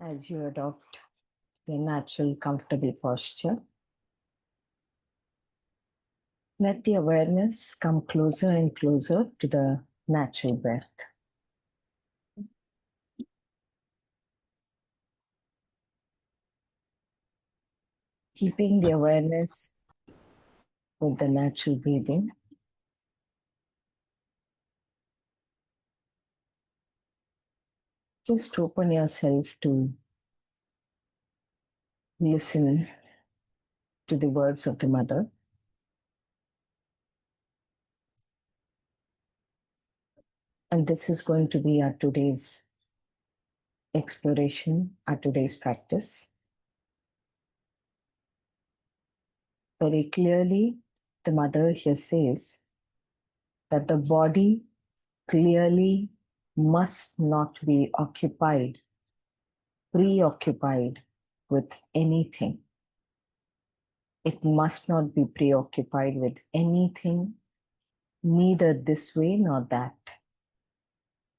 As you adopt the natural, comfortable posture, let the awareness come closer and closer to the natural breath. Keeping the awareness with the natural breathing, just open yourself to listen to the words of the mother. And this is going to be our today's exploration, our today's practice. Very clearly, the mother here says that the body clearly must not be occupied, preoccupied with anything. It must not be preoccupied with anything, neither this way nor that,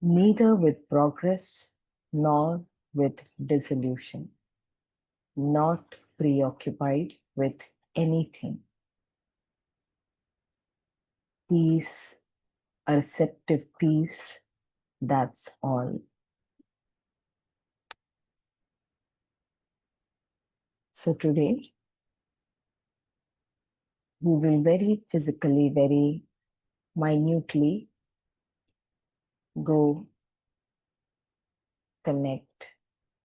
neither with progress nor with dissolution, not preoccupied with anything. Peace, a receptive peace, that's all. So today, we will very physically, very minutely go connect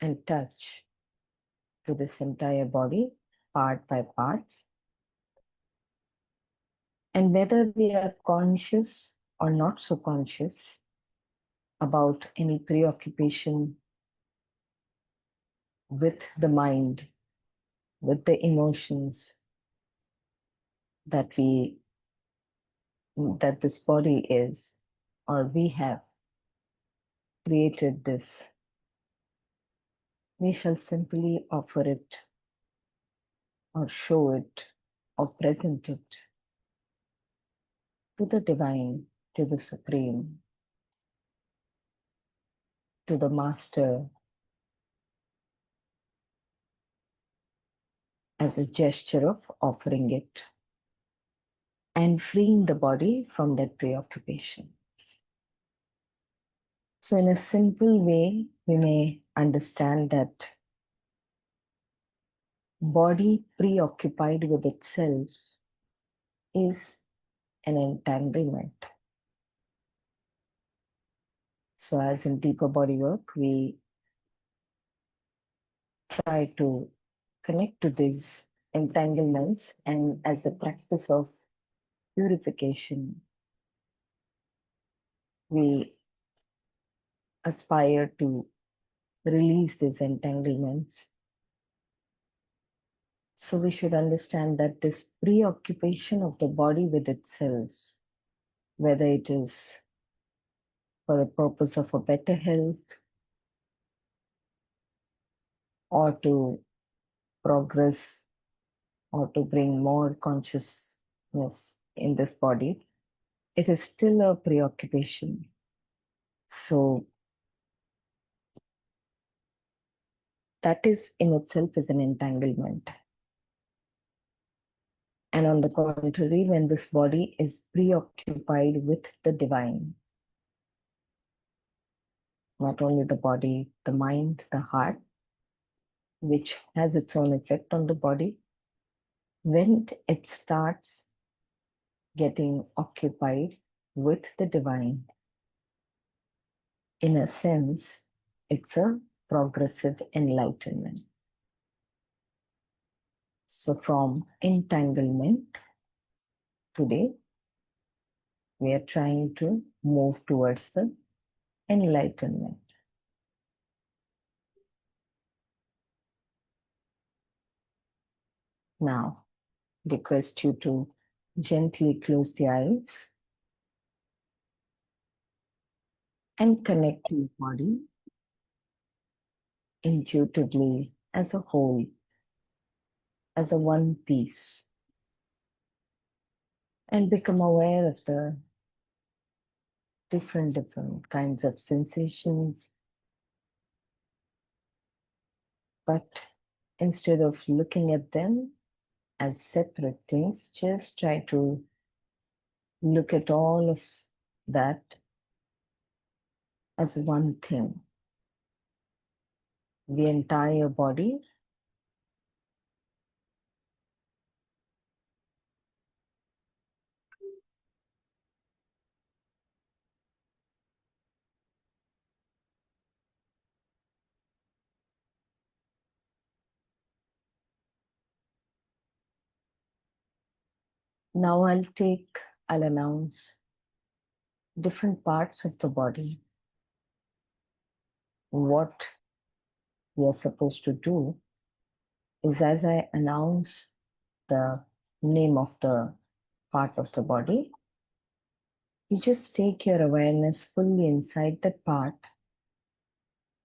and touch to this entire body, part by part. And whether we are conscious or not so conscious about any preoccupation with the mind, with the emotions that this body is, or we have created this, we shall simply offer it or show it or present it to the divine, to the supreme, to the master, as a gesture of offering it and freeing the body from that preoccupation. So in a simple way, we may understand that body preoccupied with itself is an entanglement. So as in deeper body work, we try to connect to these entanglements, and as a practice of purification, we aspire to release these entanglements. So we should understand that this preoccupation of the body with itself, whether it is for the purpose of a better health or to progress or to bring more consciousness in this body, it is still a preoccupation. So that is in itself is an entanglement. And on the contrary, when this body is preoccupied with the divine, not only the body, the mind, the heart, which has its own effect on the body, when it starts getting occupied with the divine, in a sense, it's a progressive enlightenment. So from entanglement, today, we are trying to move towards the enlightenment. Now, request you to gently close the eyes and connect to your body intuitively as a whole, as a one piece, and become aware of the different kinds of sensations. But instead of looking at them as separate things, just try to look at all of that as one thing. The entire body Now I'll announce different parts of the body. What we are supposed to do is, as I announce the name of the part of the body, you just take your awareness fully inside that part,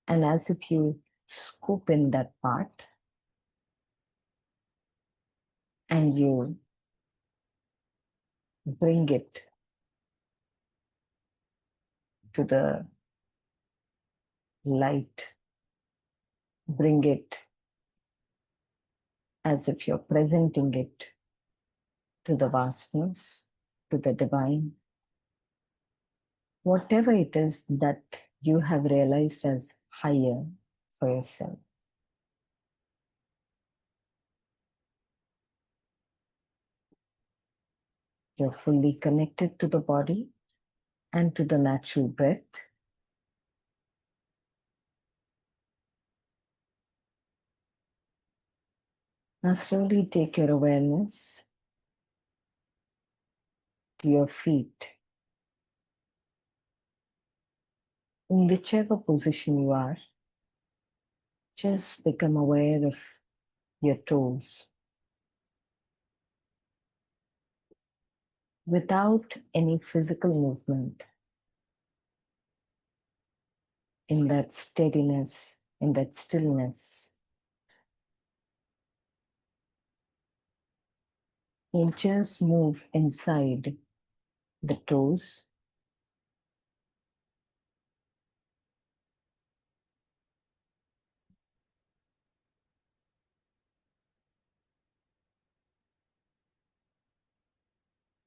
and as if you scoop in that part and you bring it to the light, bring it as if you're presenting it to the vastness, to the divine, whatever it is that you have realized as higher for yourself. You're fully connected to the body and to the natural breath. Now slowly take your awareness to your feet. In whichever position you are, just become aware of your toes. Without any physical movement, in that steadiness, in that stillness, you just move inside the toes,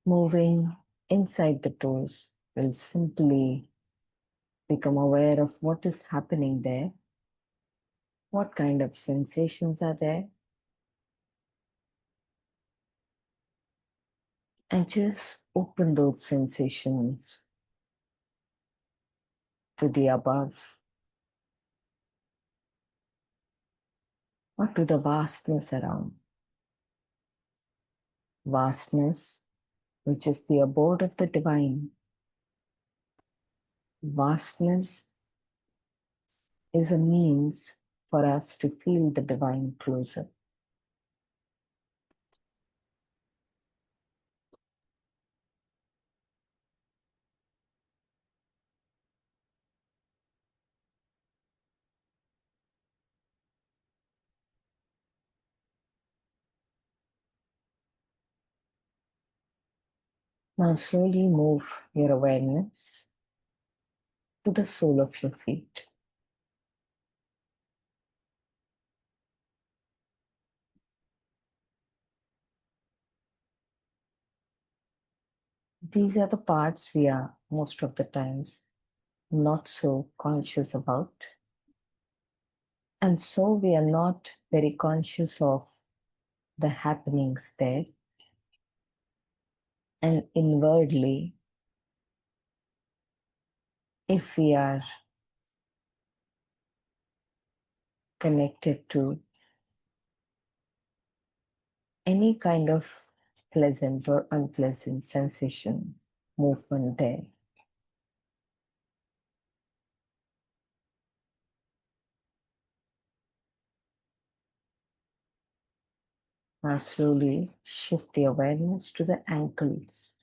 moving inside the toes will simply become aware of what is happening there, what kind of sensations are there, and just open those sensations to the above or to the vastness around. Vastness, which is the abode of the divine. Vastness is a means for us to feel the divine closer. Now slowly move your awareness to the sole of your feet. These are the parts we are most of the times not so conscious about. And so we are not very conscious of the happenings there. And inwardly, if we are connected to any kind of pleasant or unpleasant sensation, movement there, now slowly shift the awareness to the ankles.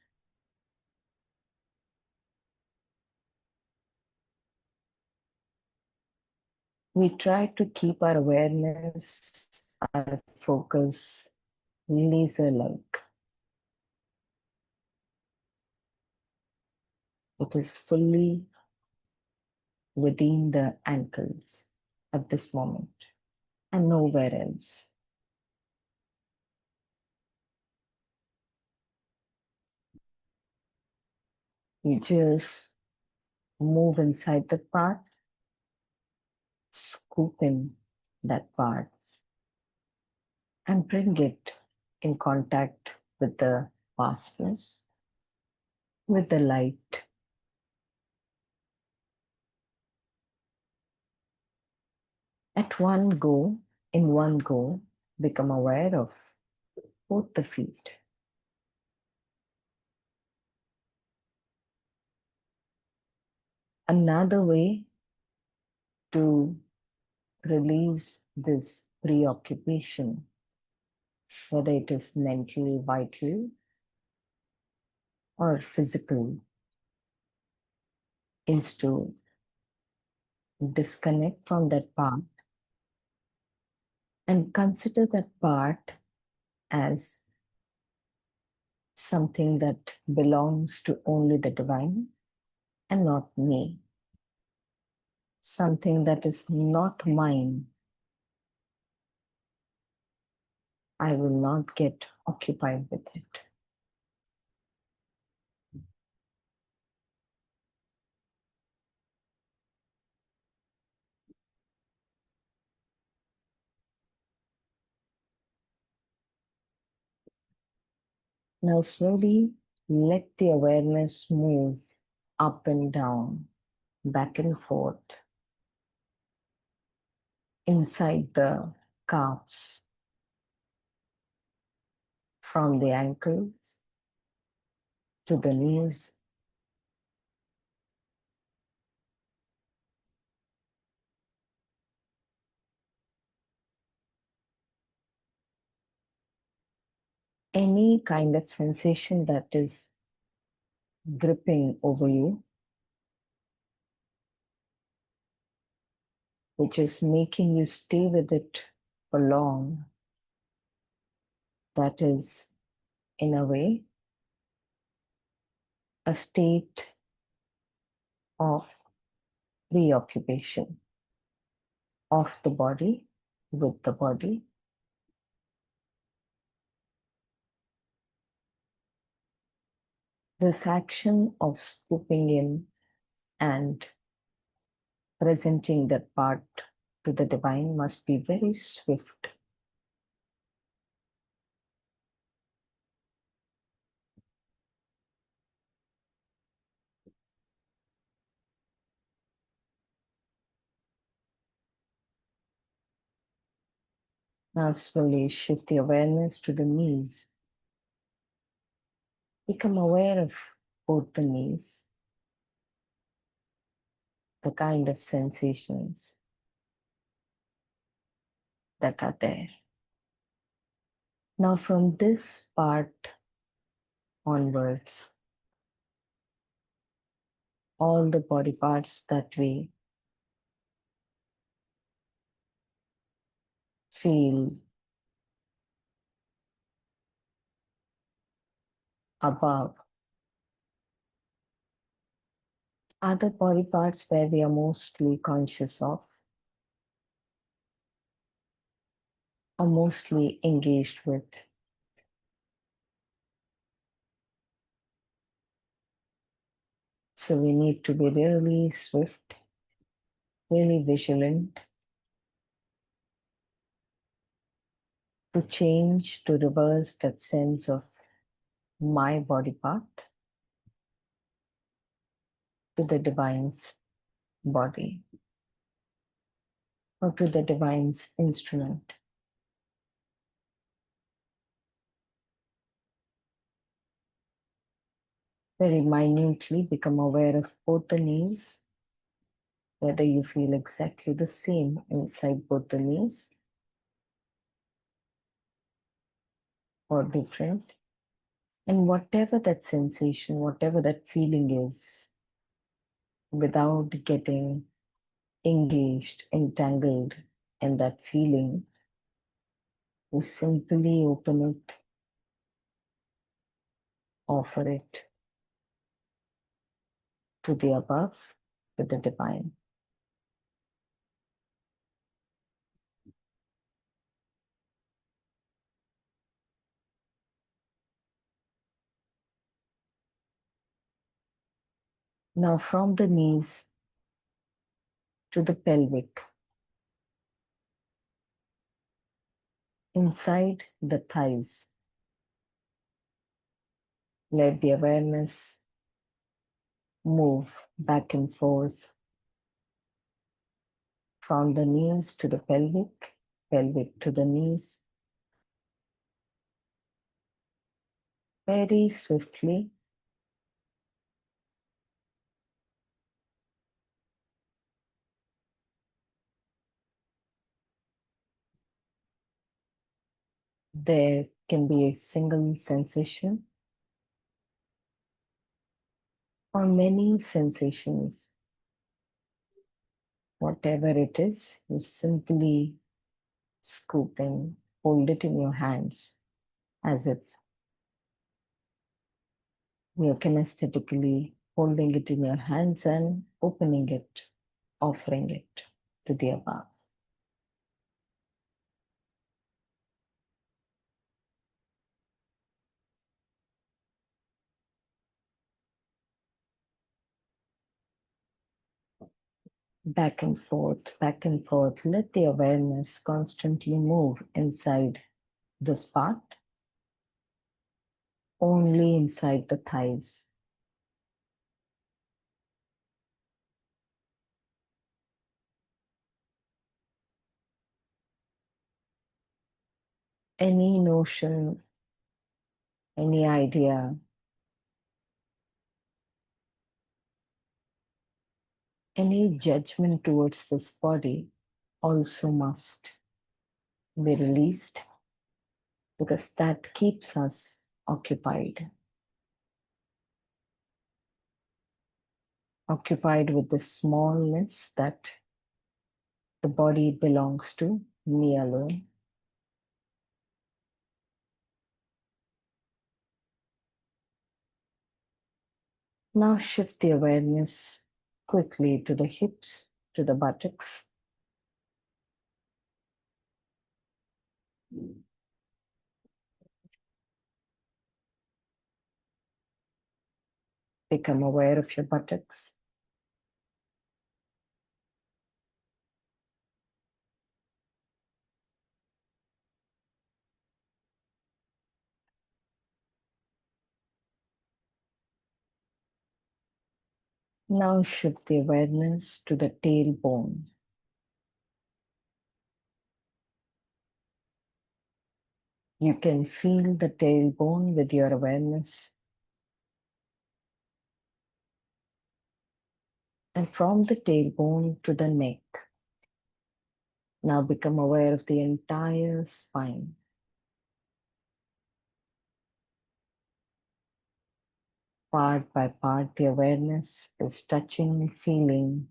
We try to keep our awareness, our focus laser-like. It is fully within the ankles at this moment and nowhere else. You just move inside the part, scoop in that part, and bring it in contact with the vastness, with the light. In one go, become aware of both the feet. Another way to release this preoccupation, whether it is mental, vital, or physical, is to disconnect from that part and consider that part as something that belongs to only the divine and not me. Something that is not mine. I will not get occupied with it. Now slowly let the awareness move up and down, back and forth, inside the calves, from the ankles to the knees. Any kind of sensation that is gripping over you, which is making you stay with it for long, that is, in a way, a state of preoccupation of the body with the body. This action of scooping in and presenting that part to the divine must be very swift. Now slowly shift the awareness to the knees. Become aware of both the knees, the kind of sensations that are there. Now from this part onwards, all the body parts that we feel above are the body parts where we are mostly conscious of or mostly engaged with. So we need to be really swift, really vigilant to change, to reverse that sense of my body part to the divine's body or to the divine's instrument. Very minutely become aware of both the knees, whether you feel exactly the same inside both the knees or different. And whatever that sensation, whatever that feeling is, without getting engaged, entangled in that feeling, you simply open it, offer it, to the above, to the divine. Now from the knees to the pelvic, inside the thighs, let the awareness move back and forth from the knees to the pelvic, pelvic to the knees, very swiftly. There can be a single sensation or many sensations. Whatever it is, you simply scoop in, hold it in your hands as if you're kinesthetically holding it in your hands and opening it, offering it to the above. Back and forth, back and forth. Let the awareness constantly move inside this part, only inside the thighs. Any notion, any idea, any judgment towards this body also must be released, because that keeps us occupied. Occupied with the smallness that the body belongs to me alone. Now shift the awareness quickly to the hips, to the buttocks. Become aware of your buttocks. Now shift the awareness to the tailbone. You can feel the tailbone with your awareness. And from the tailbone to the neck, now become aware of the entire spine. Part by part, the awareness is touching, feeling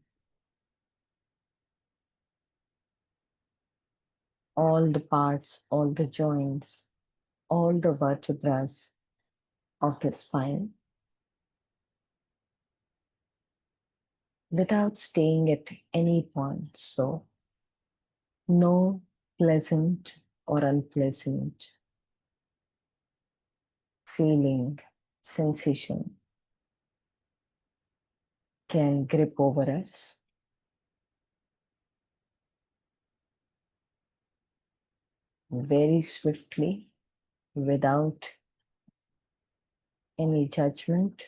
all the parts, all the joints, all the vertebrae of the spine, without staying at any point. So, no pleasant or unpleasant feeling, sensation can grip over us. Very swiftly, without any judgment,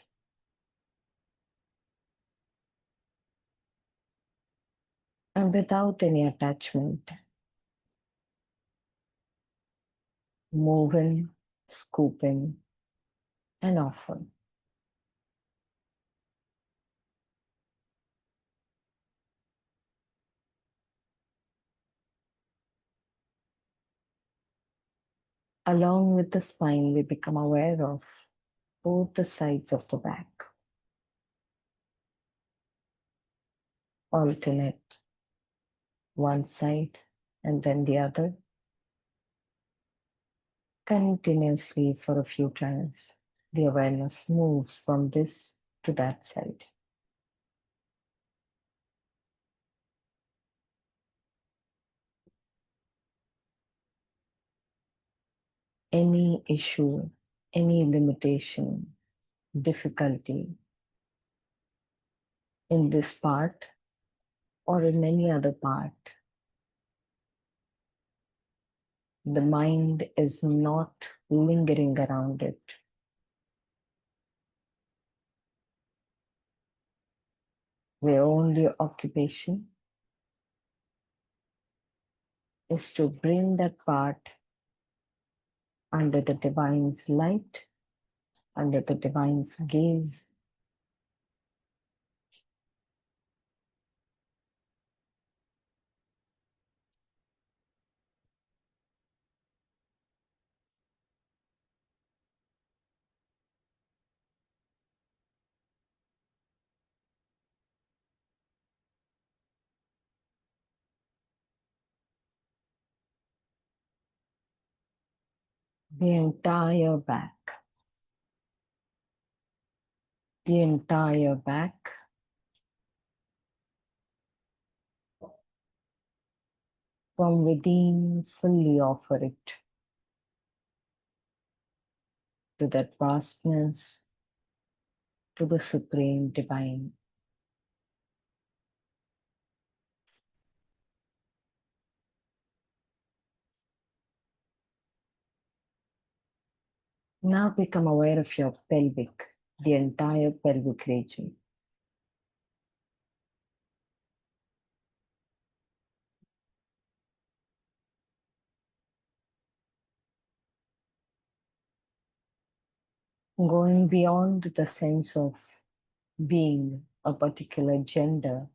and without any attachment. Move in, scoop in, and offer. Along with the spine, we become aware of both the sides of the back. Alternate one side and then the other, continuously for a few times. The awareness moves from this to that side. any issue, any limitation, difficulty in this part or in any other part, the mind is not lingering around it. The only occupation is to bring that part under the Divine's light, under the Divine's gaze, the entire back. The entire back, from within, fully offer it to that vastness, to the Supreme Divine. Now become aware of your pelvic, the entire pelvic region. Going beyond the sense of being a particular gender,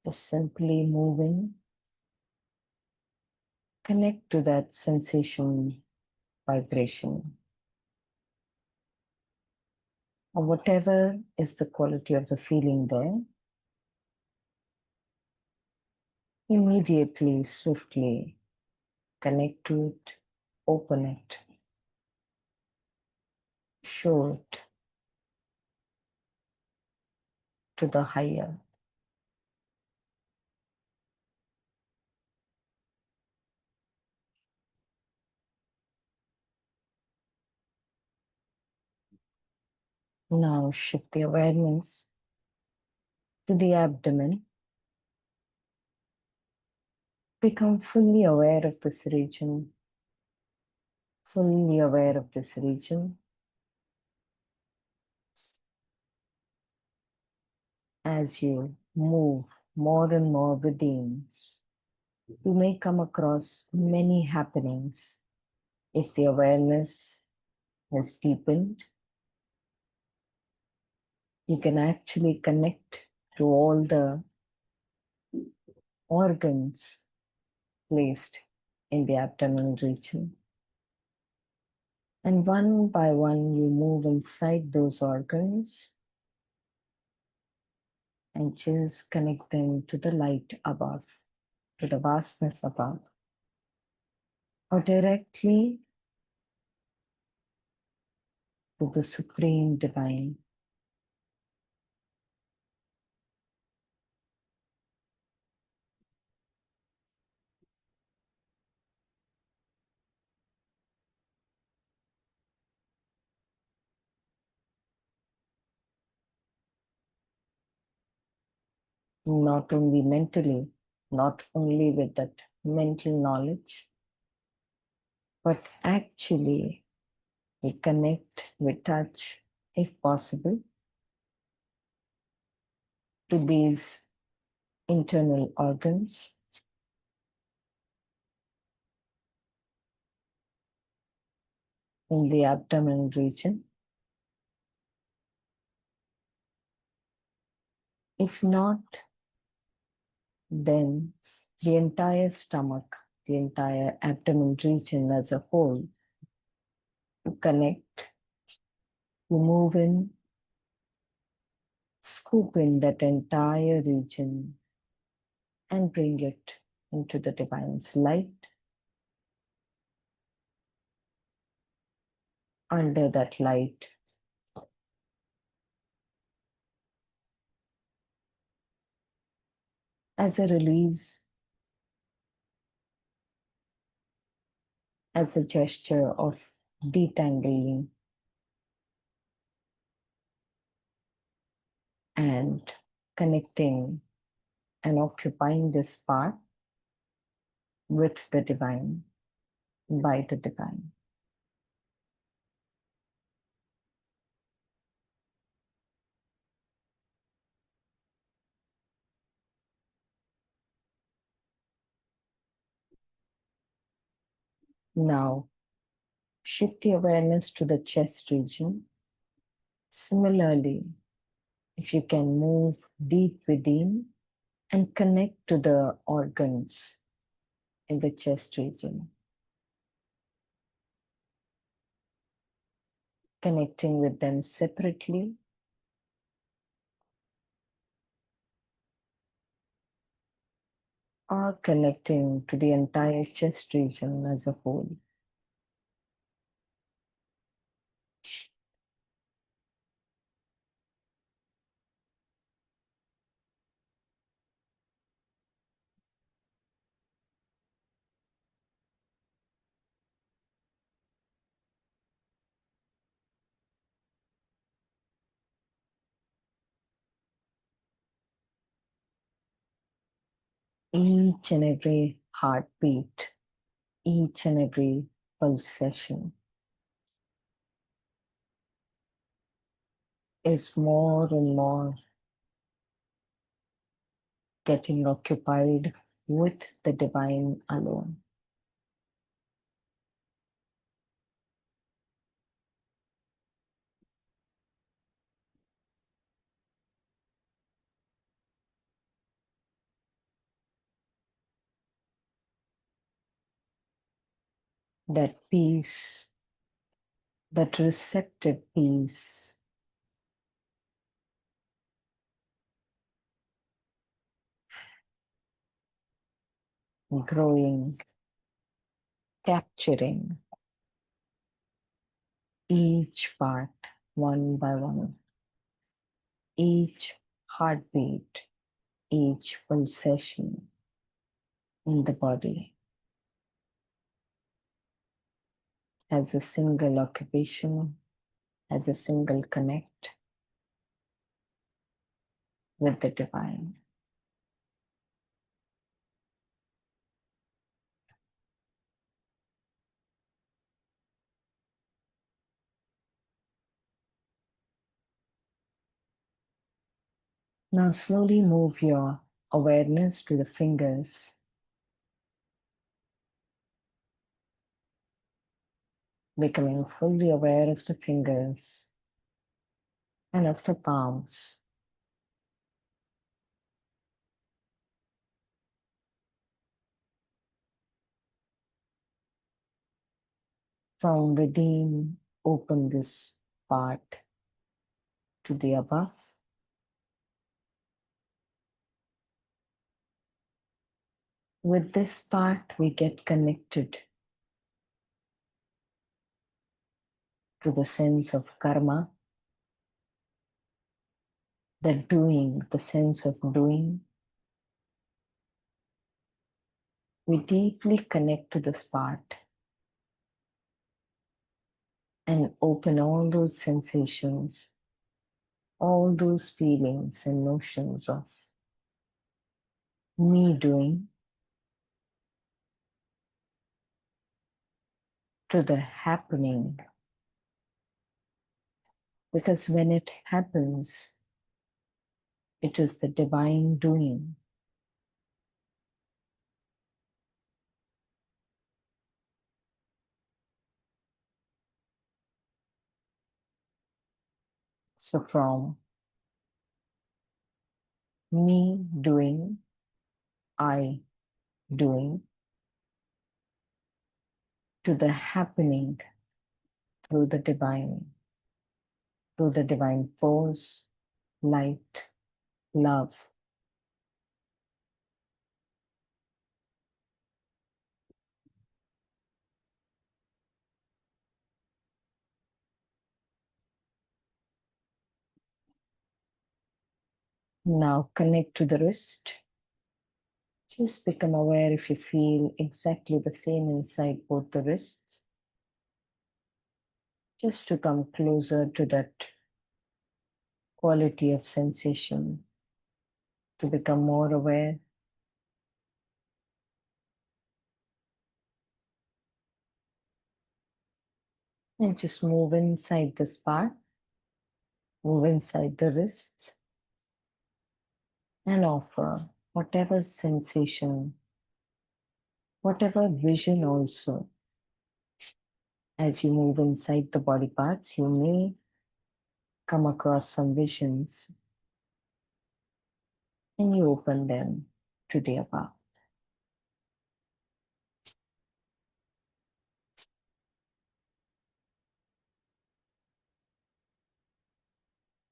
just simply moving, connect to that sensation, vibration, or whatever is the quality of the feeling there. Immediately, swiftly connect to it, open it, show it to the higher. Now shift the awareness to the abdomen. Become fully aware of this region, fully aware of this region. As you move more and more within, you may come across many happenings. If the awareness has deepened, you can actually connect to all the organs placed in the abdominal region. And one by one, you move inside those organs and just connect them to the light above, to the vastness above, or directly to the Supreme Divine. Not only mentally, not only with that mental knowledge, but actually we connect, we touch, if possible, to these internal organs. In the abdominal region. If not, then the entire stomach, the entire abdominal region as a whole, to connect, to move in, scoop in that entire region and bring it into the Divine's light. Under that light, as a release, as a gesture of detangling and connecting and occupying this part with the divine, by the divine. Now, shift the awareness to the chest region. Similarly, if you can move deep within and connect to the organs in the chest region, connecting with them separately or connecting to the entire chest region as a whole. Each and every heartbeat, each and every pulsation is more and more getting occupied with the divine alone. That peace, that receptive peace, growing, capturing each part one by one, each heartbeat, each pulsation in the body as a single occupation, as a single connect with the divine. Now slowly move your awareness to the fingers, becoming fully aware of the fingers and of the palms. From within, open this part to the above. With this part, we get connected to the sense of karma, the doing, the sense of doing. We deeply connect to this part and open all those sensations, all those feelings and notions of me doing to the happening. Because when it happens, it is the divine doing. So from me doing, I doing, to the happening through the divine force, light, love. Now connect to the wrist, Just become aware if you feel exactly the same inside both the wrists. Just to come closer to that quality of sensation, to become more aware. And just move inside this part, move inside the wrists, and offer whatever sensation, whatever vision also. As you move inside the body parts, you may come across some visions and you open them to the above.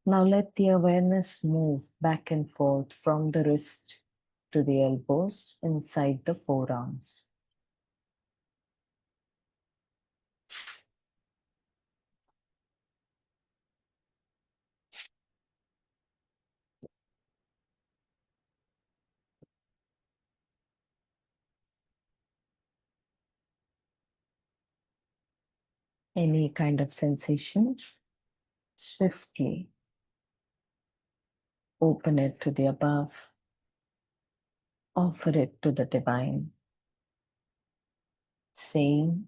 Now let the awareness move back and forth from the wrist to the elbows inside the forearms. Any kind of sensation, swiftly open it to the above, offer it to the divine, saying,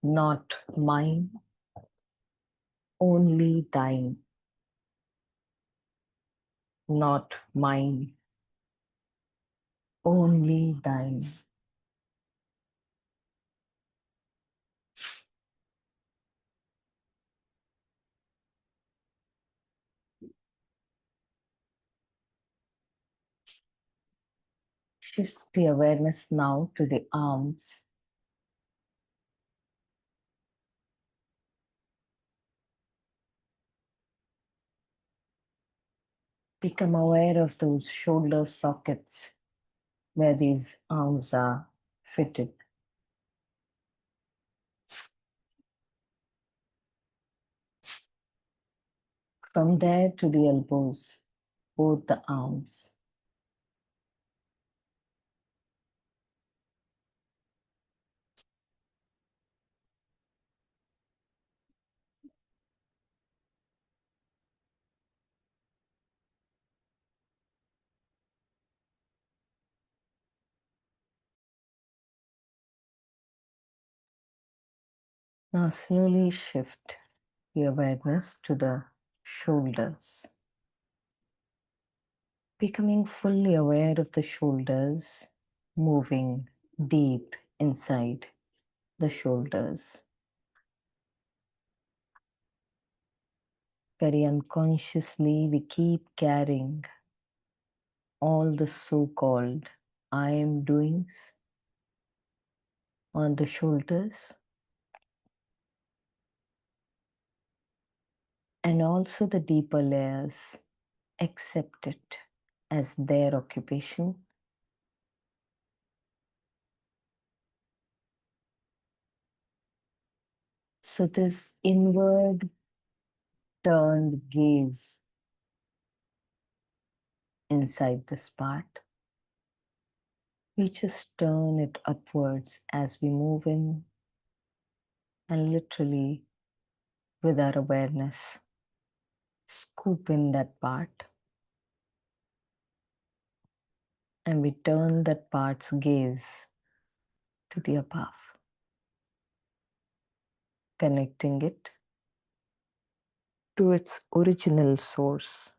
not mine, only thine. Not mine, only thine. Shift the awareness now to the arms. Become aware of those shoulder sockets where these arms are fitted. From there to the elbows, both the arms. Now slowly shift the awareness to the shoulders. Becoming fully aware of the shoulders, moving deep inside the shoulders. Very unconsciously, we keep carrying all the so-called I am doings on the shoulders, and also the deeper layers accept it as their occupation. So this inward turned gaze inside this part, we just turn it upwards as we move in, and literally with our awareness scoop in that part, and we turn that part's gaze to the above, connecting it to its original source.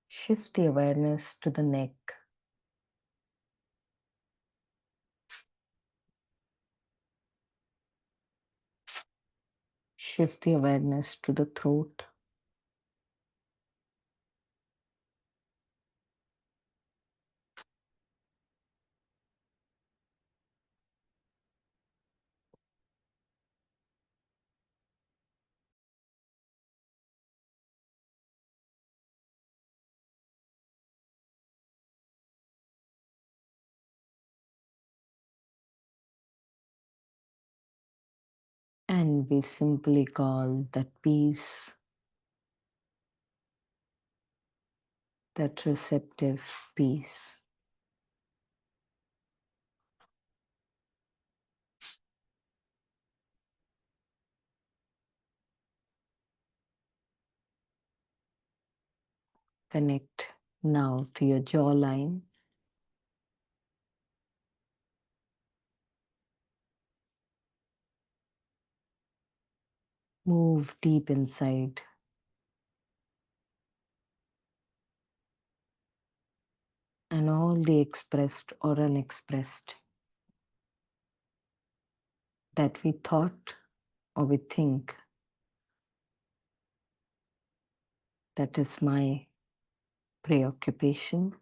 Shift the awareness to the neck. Shift the awareness to the throat. and we simply call that peace, that receptive peace. Connect now to your jawline. Move deep inside. And all the expressed or unexpressed that we thought or we think that is my preoccupation,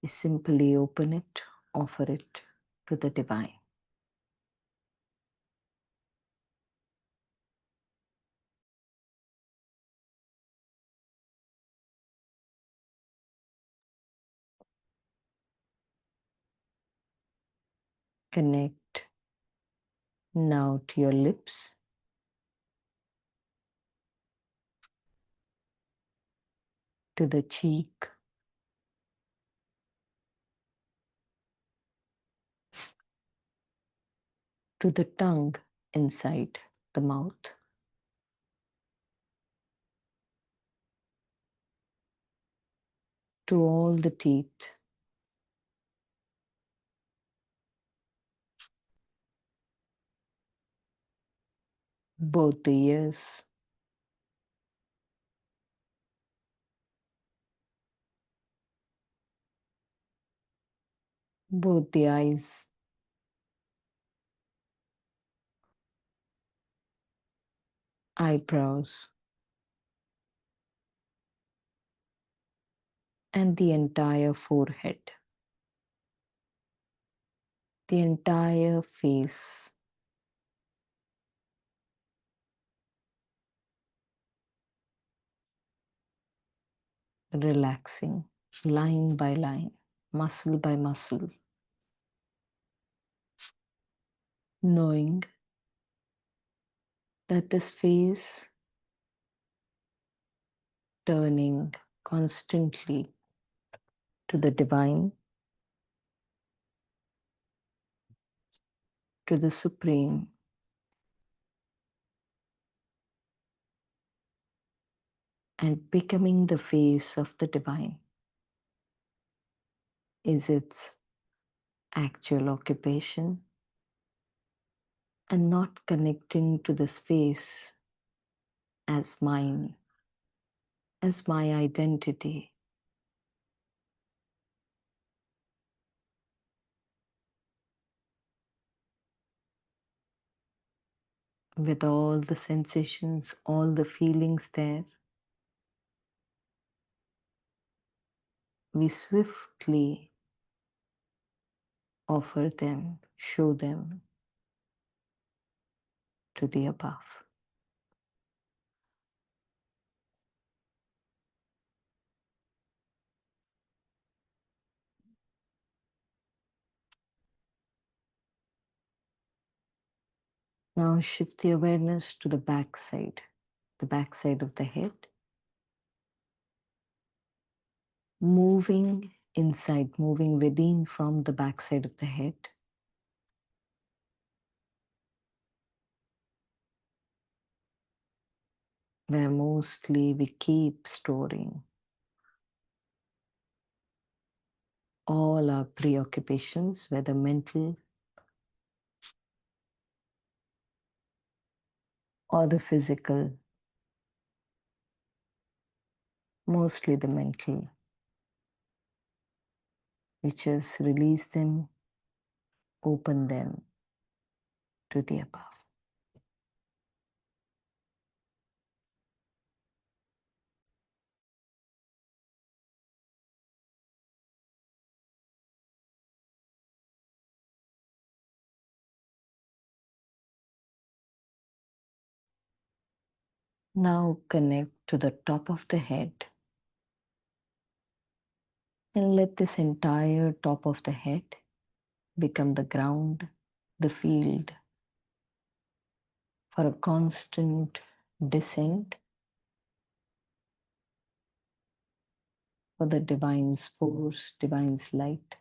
is simply open it, offer it to the divine. Connect now to your lips, to the cheek, to the tongue inside the mouth, to all the teeth, both the ears, both the eyes, eyebrows, and the entire forehead, the entire face. Relaxing line by line, muscle by muscle, knowing that this face turning constantly to the divine, to the supreme, and becoming the face of the divine is its actual occupation, and not connecting to this face as mine, as my identity. With all the sensations, all the feelings there, we swiftly offer them, show them to the above. Now shift the awareness to the backside of the head, moving inside, moving within from the backside of the head. Where mostly we keep storing all our preoccupations, whether mental or the physical, mostly the mental, which is release them, open them to the above. Now connect to the top of the head and let this entire top of the head become the ground, the field, for a constant descent for the divine's force, divine's light.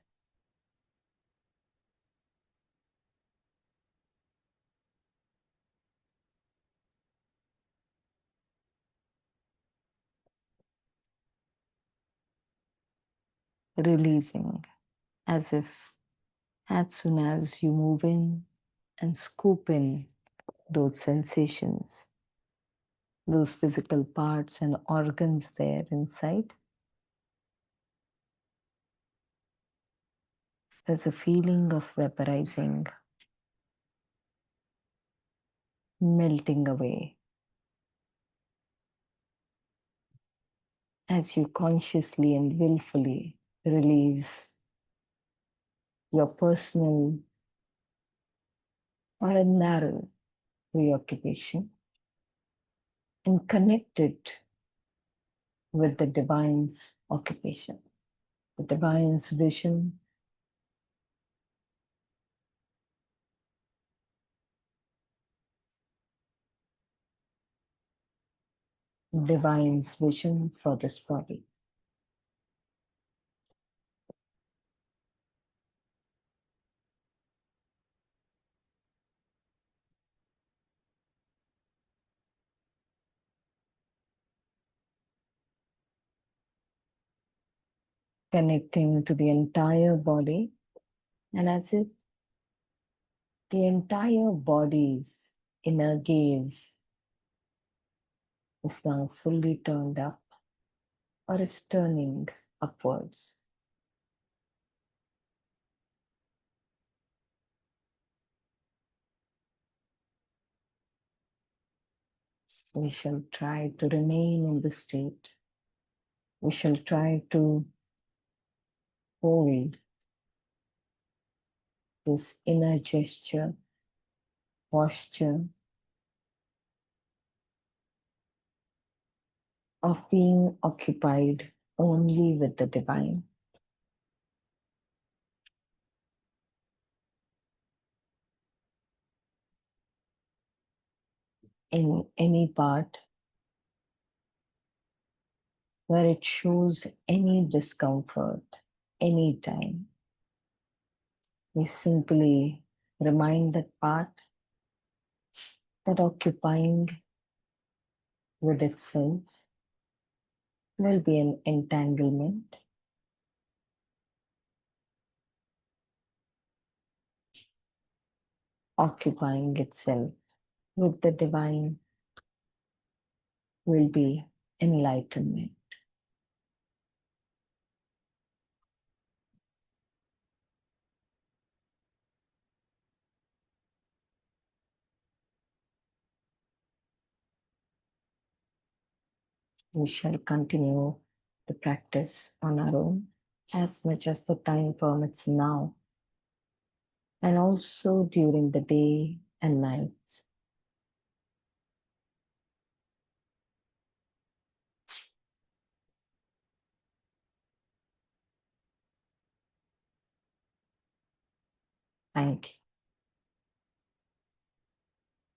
Releasing as if as soon as you move in and scoop in those sensations, those physical parts and organs there inside, there's a feeling of vaporizing, melting away as you consciously and willfully release your personal or a narrow preoccupation and connect it with the divine's occupation, the divine's vision, divine's vision for this body. Connecting to the entire body, and as if the entire body's inner gaze is now fully turned up or is turning upwards. We shall try to remain in this state. We shall try to hold this inner gesture, posture of being occupied only with the divine. In any part where it shows any discomfort, anytime, we simply remind that part that occupying with itself will be an entanglement. Occupying itself with the divine will be enlightenment. We shall continue the practice on our own as much as the time permits now, and also during the day and nights. Thank you.